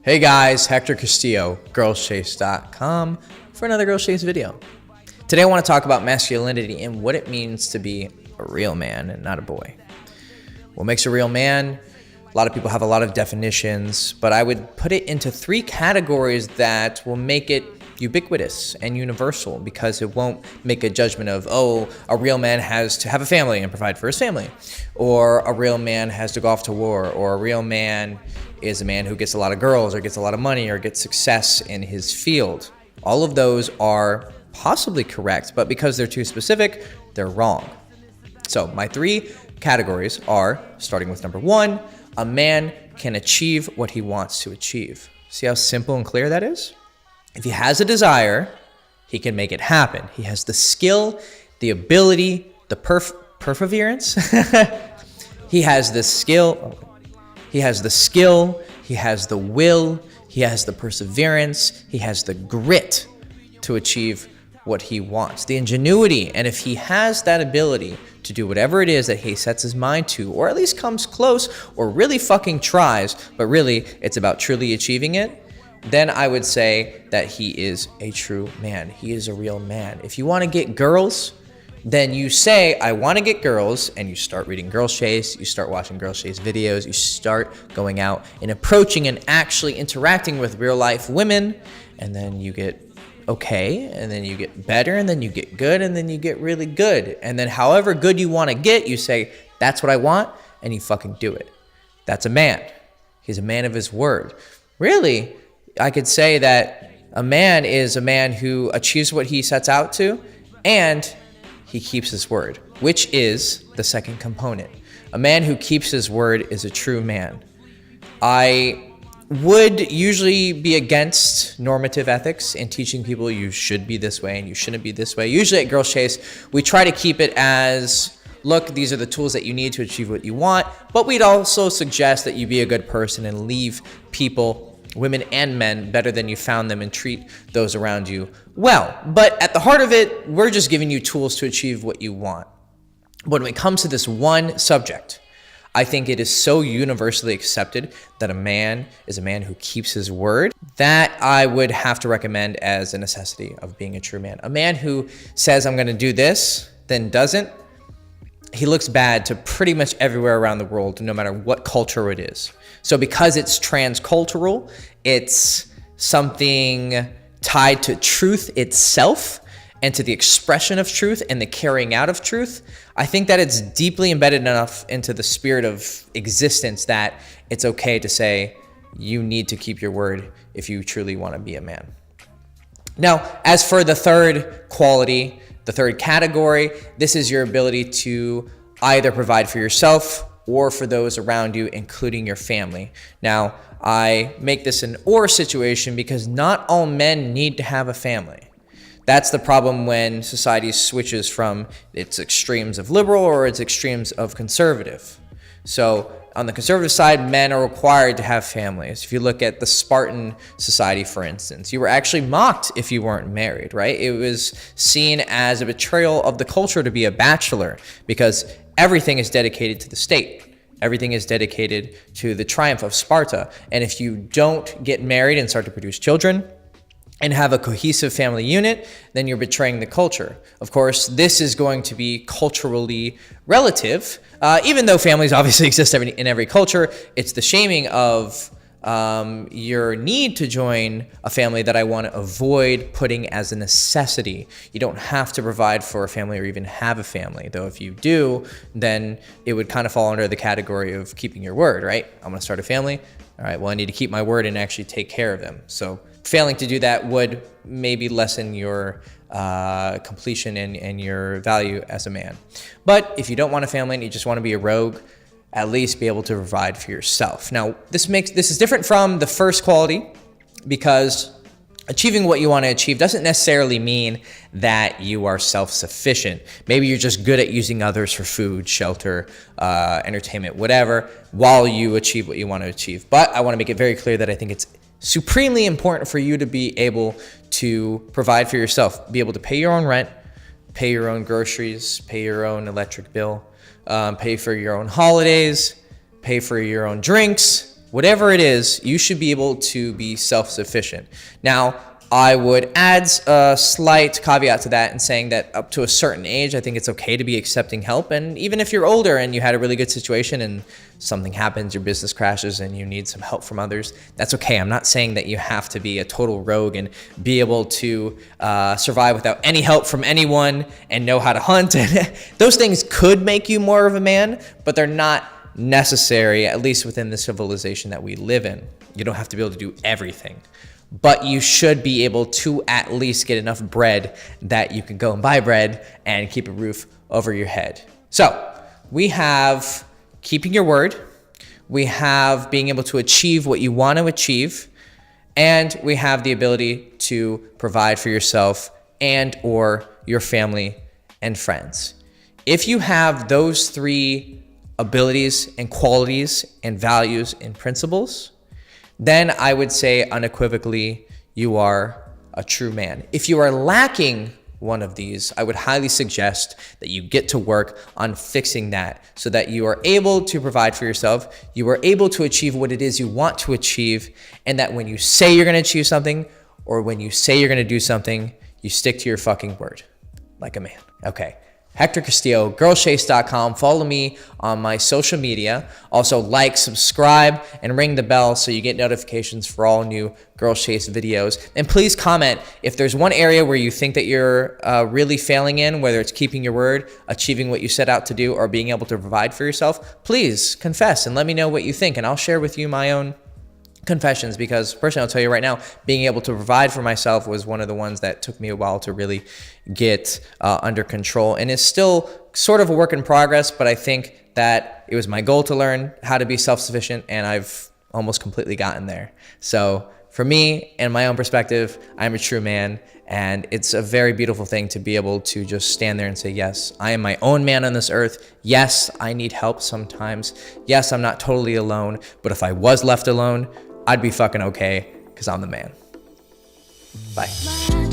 Hey guys, Hector Castillo, girlschase.com for another Girl Chase video. Today I want to talk about masculinity and what it means to be a real man and not a boy. What makes a real man? A lot of people have a lot of definitions, but I would put it into three categories that will make it ubiquitous and universal, because it won't make a judgment of, oh, a real man has to have a family and provide for his family, or a real man has to go off to war, or a real man is a man who gets a lot of girls or gets a lot of money or gets success in his field. All of those are possibly correct, but because they're too specific, they're wrong. So my three categories are, starting with number one, a man can achieve what he wants to achieve. See how simple and clear that is? If he has a desire, he can make it happen. He has the skill, the ability, the perseverance. He has the skill. He has the skill. He has the will. He has the perseverance. He has the grit to achieve what he wants, the ingenuity. And if he has that ability to do whatever it is that he sets his mind to, or at least comes close, or really fucking tries, but really it's about truly achieving it, then I would say that he is a true man. He is a real man. If you want to get girls, then you say, I want to get girls, and you start reading Girl Chase, you start watching Girl Chase videos, you start going out and approaching and actually interacting with real life women, and then you get okay, and then you get better, and then you get good, and then you get really good. And then however good you want to get, you say, that's what I want, and you fucking do it. That's a man. He's a man of his word. Really, I could say that a man is a man who achieves what he sets out to, and he keeps his word, which is the second component. A man who keeps his word is a true man. I would usually be against normative ethics and teaching people you should be this way and you shouldn't be this way. Usually at Girl Chase, we try to keep it as, look, these are the tools that you need to achieve what you want, but we'd also suggest that you be a good person and leave people, women and men, better than you found them, and treat those around you well. But at the heart of it, we're just giving you tools to achieve what you want. But when it comes to this one subject, I think it is so universally accepted that a man is a man who keeps his word that I would have to recommend as a necessity of being a true man. A man who says, I'm going to do this, then doesn't, he looks bad to pretty much everywhere around the world, no matter what culture it is. So because it's transcultural, it's something tied to truth itself and to the expression of truth and the carrying out of truth, I think that it's deeply embedded enough into the spirit of existence that it's okay to say you need to keep your word if you truly want to be a man. Now, as for the third quality, the third category, this is your ability to either provide for yourself or for those around you, including your family. Now, I make this an or situation because not all men need to have a family. That's the problem when society switches from its extremes of liberal or its extremes of conservative. So on the conservative side, men are required to have families. If you look at the Spartan society, for instance, you were actually mocked if you weren't married, right? It was seen as a betrayal of the culture to be a bachelor because everything is dedicated to the state. Everything is dedicated to the triumph of Sparta. And if you don't get married and start to produce children and have a cohesive family unit, then you're betraying the culture. Of course, this is going to be culturally relative. Even though families obviously exist in every culture, it's the shaming of your need to join a family that I want to avoid putting as a necessity. You don't have to provide for a family or even have a family, though if you do, then it would kind of fall under the category of keeping your word, right? I'm going to start a family. All right, well, I need to keep my word and actually take care of them. So failing to do that would maybe lessen your completion and your value as a man. But if you don't want a family and you just want to be a rogue, at least be able to provide for yourself. Now, this is different from the first quality because achieving what you want to achieve doesn't necessarily mean that you are self-sufficient. Maybe you're just good at using others for food, shelter, entertainment, whatever, while you achieve what you want to achieve. But I want to make it very clear that I think it's supremely important for you to be able to provide for yourself, be able to pay your own rent, pay your own groceries, pay your own electric bill, pay for your own holidays, pay for your own drinks, whatever it is, you should be able to be self-sufficient. Now, I would add a slight caveat to that in saying that up to a certain age, I think it's okay to be accepting help. And even if you're older and you had a really good situation and something happens, your business crashes and you need some help from others, that's okay. I'm not saying that you have to be a total rogue and be able to survive without any help from anyone and know how to hunt. Those things could make you more of a man, but they're not necessary, at least within the civilization that we live in. You don't have to be able to do everything. But you should be able to at least get enough bread that you can go and buy bread and keep a roof over your head. So we have keeping your word, we have being able to achieve what you want to achieve, and we have the ability to provide for yourself and or your family and friends. If you have those three abilities and qualities and values and principles, then I would say unequivocally, you are a true man. If you are lacking one of these, I would highly suggest that you get to work on fixing that so that you are able to provide for yourself, you are able to achieve what it is you want to achieve, and that when you say you're gonna achieve something or when you say you're gonna do something, you stick to your fucking word like a man. Okay. Hector Castillo, girlschase.com. Follow me on my social media. Also like, subscribe, and ring the bell so you get notifications for all new Girl Chase videos. And please comment if there's one area where you think that you're really failing in, whether it's keeping your word, achieving what you set out to do, or being able to provide for yourself. Please confess and let me know what you think, and I'll share with you my own confessions, because personally, I'll tell you right now, being able to provide for myself was one of the ones that took me a while to really get under control, and it's still sort of a work in progress, but I think that it was my goal to learn how to be self-sufficient, and I've almost completely gotten there. So for me and my own perspective, I'm a true man, and it's a very beautiful thing to be able to just stand there and say, yes, I am my own man on this earth. Yes, I need help sometimes. Yes, I'm not totally alone, but if I was left alone, I'd be fucking okay, because I'm the man. Bye.